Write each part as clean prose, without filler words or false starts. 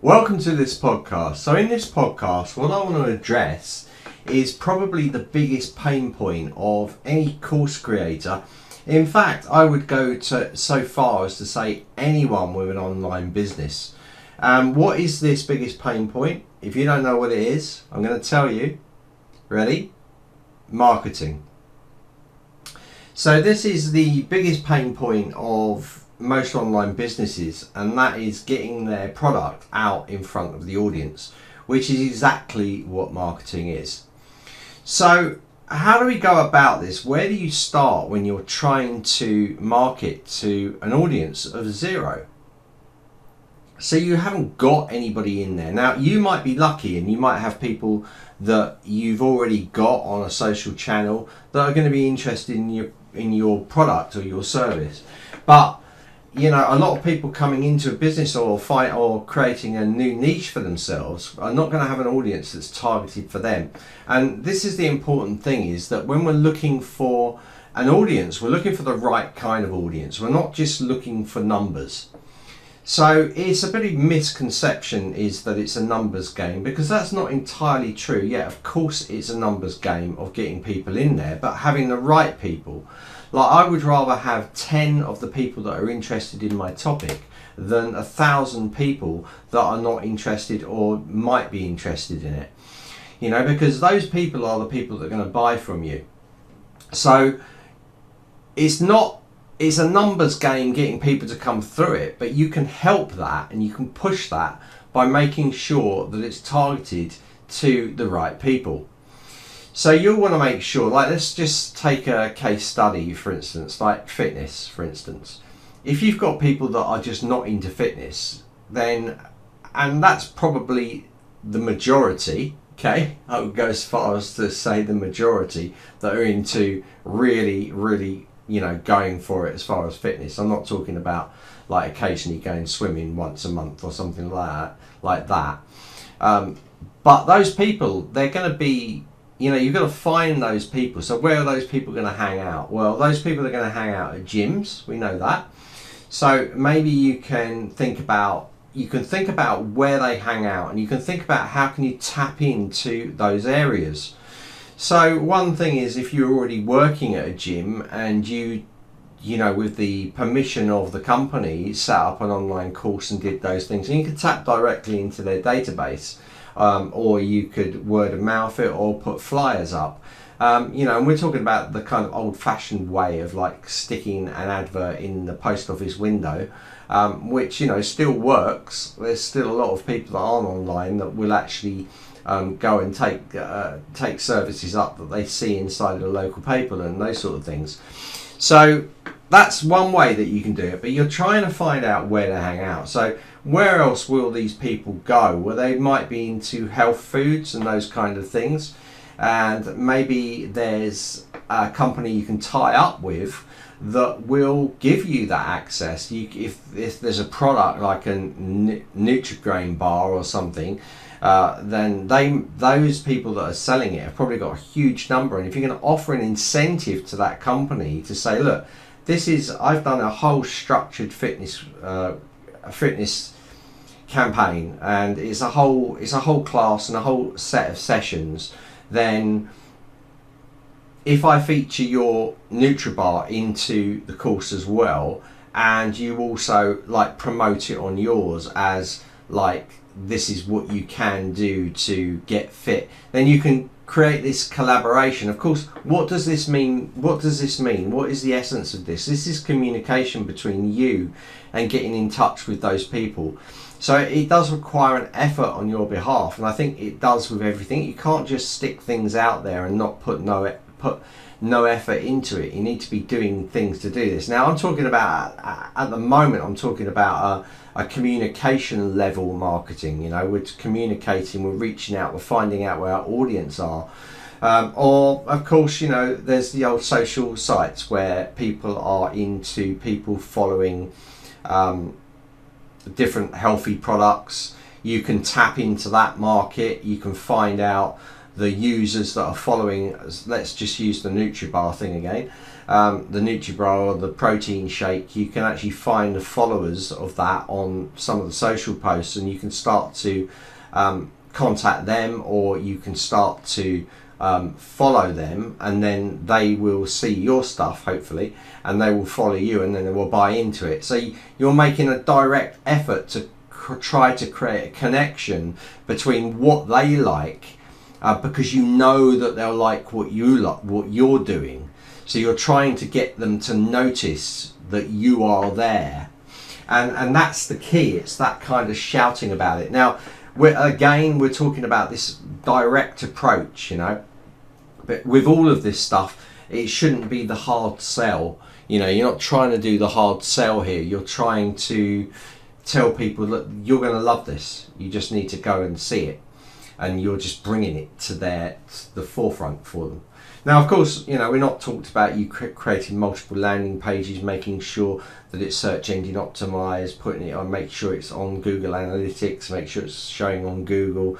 Welcome to this podcast. So in this podcast, what I want to address is probably the biggest pain point of any course creator. In fact, I would go so far as to say anyone with an online business. What is this biggest pain point? If you don't know what it is, I'm going to tell you. Ready? Marketing. So this is the biggest pain point of most online businesses, and that is getting their product out in front of the audience, which is exactly what marketing is. So how do we go about this? Where do you start when you're trying to market to an audience of zero? So you haven't got anybody in there. Now you might be lucky and you might have people that you've already got on a social channel that are going to be interested in your product or your service. But you know, a lot of people coming into a business or creating a new niche for themselves are not going to have an audience that's targeted for them. And this is the important thing, is that when we're looking for an audience, we're looking for the right kind of audience. We're not just looking for numbers. So it's a bit of misconception is that it's a numbers game, because that's not entirely true. Yeah, of course it's a numbers game of getting people in there, but having the right people. Like, I would rather have 10 of the people that are interested in my topic than 1,000 people that are not interested or might be interested in it. You know, because those people are the people that are going to buy from you. So it's a numbers game getting people to come through it, but you can help that and you can push that by making sure that it's targeted to the right people. So you'll want to make sure, like, let's just take a case study, for instance, like fitness, for instance. If you've got people that are just not into fitness, then, and that's probably the majority, okay? I would go as far as to say the majority that are into really, you know, going for it as far as fitness. I'm not talking about like occasionally going swimming once a month or something like that. But those people, they're going to be, you know, you've got to find those people. So where are those people going to hang out? Well, those people are going to hang out at gyms. We know that. So maybe you can think about where they hang out, and you can think about how can you tap into those areas. So one thing is, if you're already working at a gym and you know, with the permission of the company, set up an online course and did those things, and you could tap directly into their database. Or you could word of mouth it or put flyers up. You know, and we're talking about the kind of old-fashioned way of like sticking an advert in the post office window, which, you know, still works. There's still a lot of people that aren't online that will actually go and take services up that they see inside of the local paper and those sort of things. So that's one way that you can do it, but you're trying to find out where to hang out. So where else will these people go? Well, they might be into health foods and those kind of things, and maybe there's a company you can tie up with that will give you that access. If there's a product like a Nutri-Grain bar or something, then those people that are selling it have probably got a huge number, and if you're going to offer an incentive to that company to say, look, I've done a whole structured fitness campaign, and it's a whole class and a whole set of sessions, then if I feature your NutriBar into the course as well, and you also like promote it on yours as like, this is what you can do to get fit, then you can create this collaboration. Of course, what does this mean? What is the essence of this? This is communication between you and getting in touch with those people. So it does require an effort on your behalf, and I think it does with everything. You can't just stick things out there and not put no effort into it. You need to be doing things to do this. Now I'm talking about, at the moment, I'm talking about a communication level marketing. You know, we're communicating, we're reaching out, we're finding out where our audience are. Or of course, you know, there's the old social sites where people are into people following different healthy products. You can tap into that market. You can find out the users that are following, let's just use the NutriBar thing again, the NutriBar or the protein shake, you can actually find the followers of that on some of the social posts, and you can start to contact them, or you can start to follow them, and then they will see your stuff hopefully, and they will follow you, and then they will buy into it. So you're making a direct effort to try to create a connection between what they like, because you know that they'll like what you're doing. So you're trying to get them to notice that you are there, and that's the key. It's that kind of shouting about it. Now, we're talking about this direct approach, you know. But with all of this stuff, it shouldn't be the hard sell. You know, you're not trying to do the hard sell here. You're trying to tell people that you're going to love this. You just need to go and see it, and you're just bringing it to the forefront for them. Now, of course, you know, we're not talked about you creating multiple landing pages, making sure that it's search engine optimized, putting it on, make sure it's on Google Analytics, make sure it's showing on Google,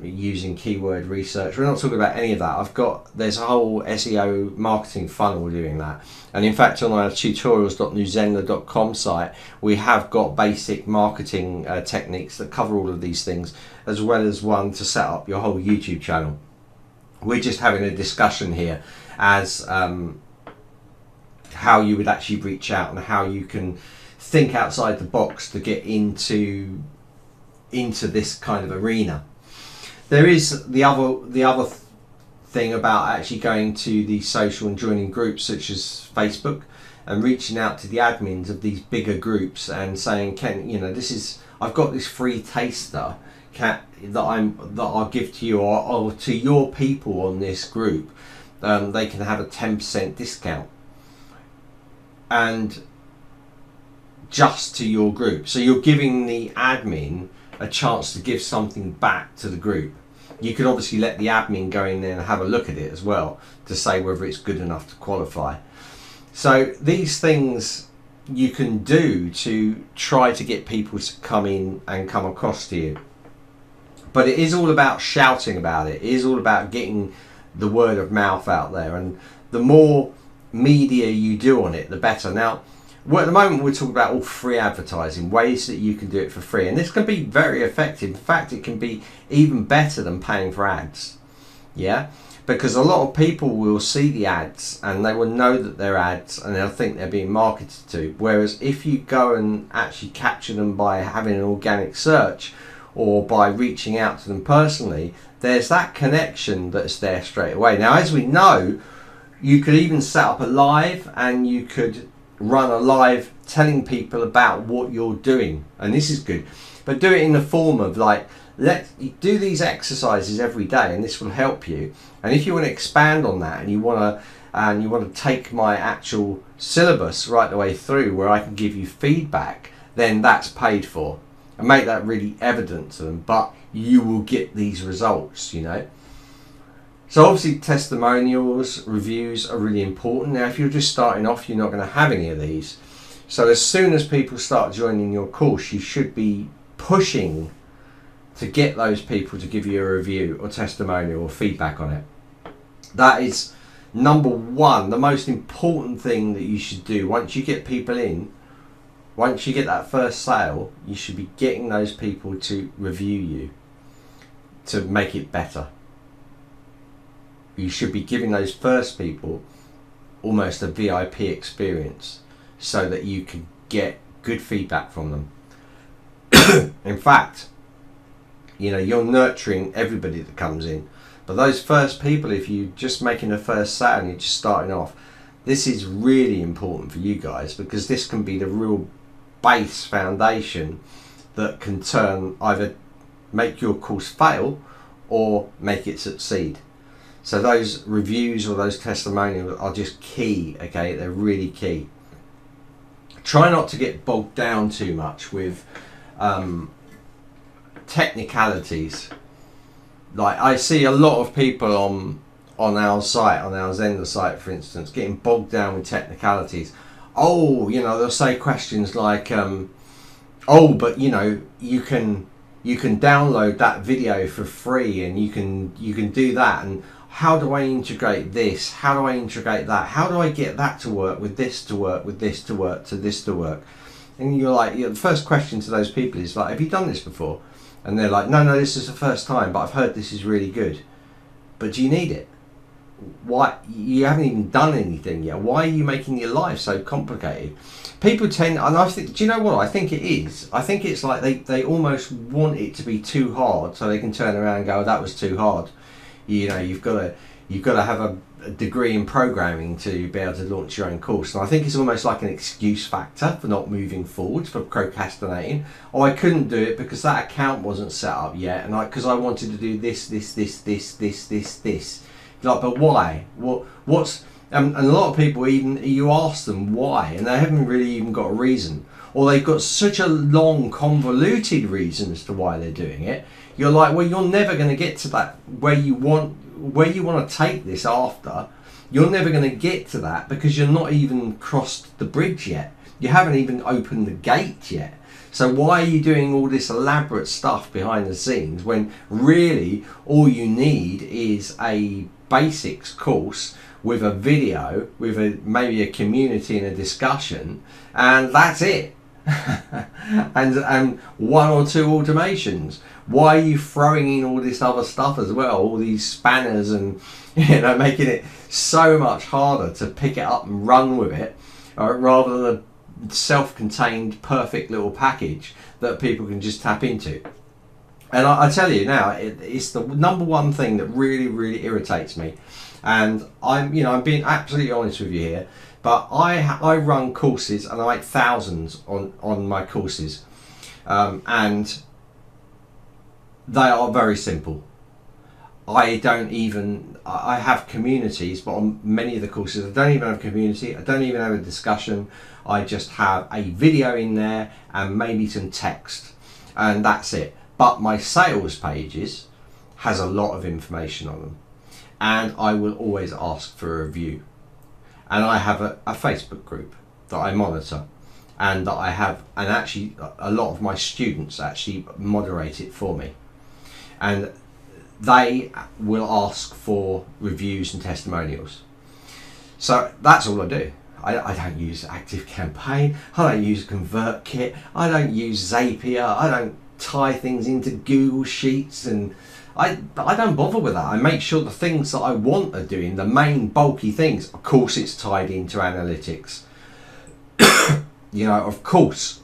using keyword research. We're not talking about any of that. There's a whole SEO marketing funnel doing that. And in fact, on our tutorials.newzenler.com site, we have got basic marketing techniques that cover all of these things, as well as one to set up your whole YouTube channel. We're just having a discussion here as how you would actually reach out and how you can think outside the box to get into this kind of arena. There is the other thing about actually going to the social and joining groups such as Facebook and reaching out to the admins of these bigger groups and saying, I've got this free taster that I'll give to you, or to your people on this group. They can have a 10% discount, and just to your group. So you're giving the admin a chance to give something back to the group. You could obviously let the admin go in there and have a look at it as well to say whether it's good enough to qualify. So these things you can do to try to get people to come in and come across to you. But it is all about shouting about it. It is all about getting the word of mouth out there. And the more media you do on it, the better. Now, at the moment, we're talking about all free advertising, ways that you can do it for free. And this can be very effective. In fact, it can be even better than paying for ads. Yeah? Because a lot of people will see the ads and they will know that they're ads and they'll think they're being marketed to. Whereas if you go and actually capture them by having an organic search, or by reaching out to them personally, there's that connection that's there straight away. Now, as we know, you could even set up a live, and you could run a live telling people about what you're doing, and this is good. But do it in the form of do these exercises every day, and this will help you. And if you want to expand on that, and you want to take my actual syllabus right the way through, where I can give you feedback, then that's paid for. And make that really evident to them, but you will get these results, you know. So obviously testimonials, reviews are really important. Now, if you're just starting off, you're not going to have any of these. So as soon as people start joining your course, you should be pushing to get those people to give you a review or testimonial or feedback on it. That is number one, the most important thing that you should do. Once you get people in, once you get that first sale, you should be getting those people to review you to make it better. You should be giving those first people almost a VIP experience so that you can get good feedback from them. In fact, you know, you're nurturing everybody that comes in. But those first people, if you're just making a first sale and you're just starting off, this is really important for you guys, because this can be the real base foundation that can either make your course fail or make it succeed. So those reviews or those testimonials are just key, okay? They're really key. Try not to get bogged down too much with technicalities. Like, I see a lot of people on our site, on our Zenler site for instance, getting bogged down with technicalities. Oh, you know, they'll say questions like, oh, but you know, you can you can download that video for free, and you can do that. And how do I integrate this? How do I integrate that? How do I get that to work with this to work with this to work to this to work? And you're like, the first question to those people is like, have you done this before? And they're like, no, this is the first time, but I've heard this is really good. But do you need it? Why? You haven't even done anything yet. Why are you making your life so complicated? People tend, and I think, do you know what I think it is? I think it's like they almost want it to be too hard so they can turn around and go, oh, that was too hard. You know, you've got to have a degree in programming to be able to launch your own course. And I think it's almost like an excuse factor for not moving forward, for procrastinating. Oh, I couldn't do it because that account wasn't set up yet, and because I wanted to do this. Like, but why? What's and a lot of people, even you ask them why, and they haven't really even got a reason, or they've got such a long, convoluted reason as to why they're doing it. You're like, well, you're never going to get to that where you want to take this after. You're never going to get to that because you're not even crossed the bridge yet. You haven't even opened the gate yet. So why are you doing all this elaborate stuff behind the scenes when really all you need is a basics course with a video, with maybe a community and a discussion, and that's it. and one or two automations. Why are you throwing in all this other stuff as well, all these spanners, and making it so much harder to pick it up and run with it, rather than a self-contained perfect little package that people can just tap into? And I tell you now, it's the number one thing that really irritates me. And I'm being absolutely honest with you here, but I run courses, and I make thousands on my courses, and they are very simple. I have communities, but on many of the courses I don't even have a community, I don't even have a discussion. I just have a video in there and maybe some text, and that's it. But my sales pages has a lot of information on them, and I will always ask for a review. And I have a Facebook group that I monitor, and that I have, and actually a lot of my students actually moderate it for me, and they will ask for reviews and testimonials. So that's all I do. I don't use ActiveCampaign, I don't use ConvertKit, I don't use Zapier, I don't tie things into Google Sheets, and I don't bother with that. I make sure the things that I want are doing, the main bulky things. Of course it's tied into analytics. Of course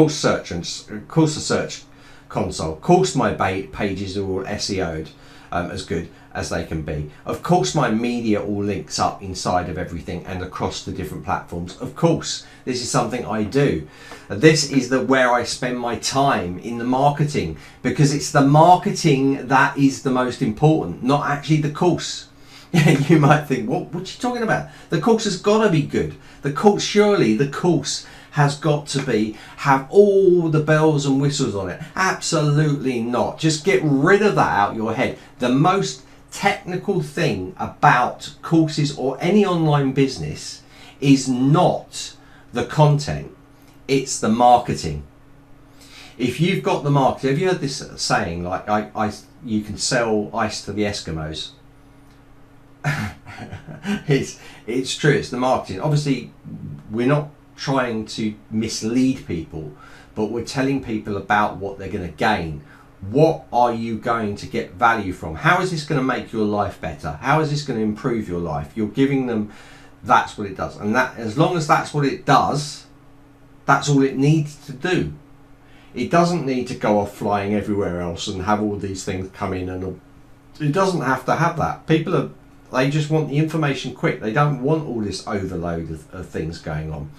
search, and of course the search console. Of course my pages are all SEO'd as good as they can be. Of course my media all links up inside of everything and across the different platforms. Of course, this is something I do. This is where I spend my time in the marketing, because it's the marketing that is the most important, not actually the course. You might think, what are you talking about? The course has got to be good. The course has got to have all the bells and whistles on it. Absolutely not. Just get rid of that out your head. The most technical thing about courses or any online business is not the content, it's the marketing. If you've got the marketing, have you heard this saying, like, you can sell ice to the Eskimos? It's true, it's the marketing. Obviously, we're not trying to mislead people, but we're telling people about what they're going to gain. What are you going to get value from? How is this going to make your life better? How is this going to improve your life? You're giving them, that's what it does. And that, as long as that's what it does, that's all it needs to do. It doesn't need to go off flying everywhere else and have all these things come in, and it doesn't have to have that. They just want the information quick. They don't want all this overload of things going on.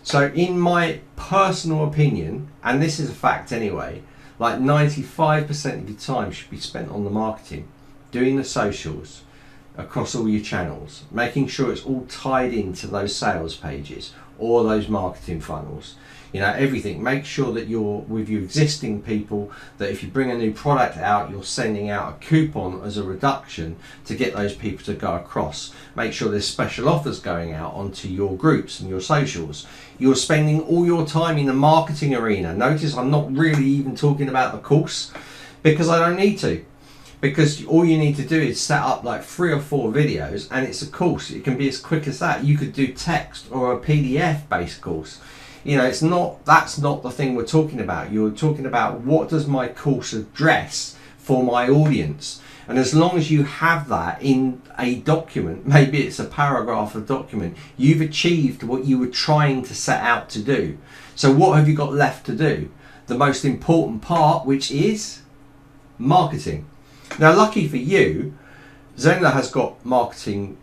So in my personal opinion, and this is a fact anyway, like 95% of your time should be spent on the marketing, doing the socials across all your channels, making sure it's all tied into those sales pages or those marketing funnels. You know, everything. Make sure that you're with your existing people, that if you bring a new product out, you're sending out a coupon as a reduction to get those people to go across. Make sure there's special offers going out onto your groups and your socials. You're spending all your time in the marketing arena. Notice I'm not really even talking about the course, because I don't need to. Because all you need to do is set up like 3 or 4 videos, and it's a course. It can be as quick as that. You could do text or a PDF based course. You know, that's not the thing we're talking about. You're talking about, what does my course address for my audience? And as long as you have that in a document, maybe it's a paragraph of document, you've achieved what you were trying to set out to do. So what have you got left to do? The most important part, which is marketing. Now, lucky for you, Zenler has got marketing.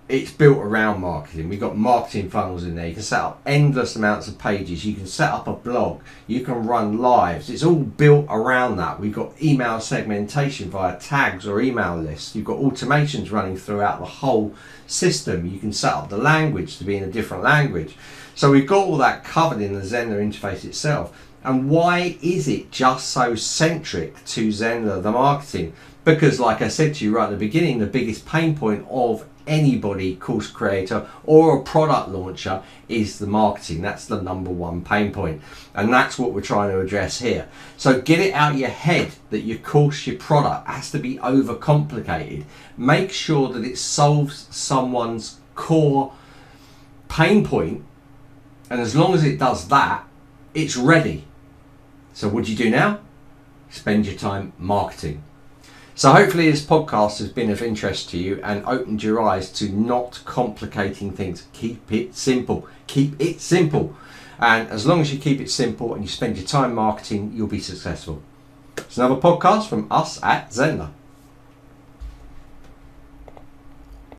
It's built around marketing. We've got marketing funnels in there. You can set up endless amounts of pages. You can set up a blog. You can run lives. It's all built around that. We've got email segmentation via tags or email lists. You've got automations running throughout the whole system. You can set up the language to be in a different language. So we've got all that covered in the Zenler interface itself. And why is it just so centric to Zenler, the marketing? Because, like I said to you right at the beginning, the biggest pain point of anybody, course creator or a product launcher, is the marketing. That's the number one pain point. And that's what we're trying to address here. So get it out of your head that your course, your product has to be overcomplicated. Make sure that it solves someone's core pain point. And as long as it does that, it's ready. So what do you do now? Spend your time marketing. So hopefully this podcast has been of interest to you and opened your eyes to not complicating things. Keep it simple. Keep it simple. And as long as you keep it simple and you spend your time marketing, you'll be successful. It's another podcast from us at Zenler.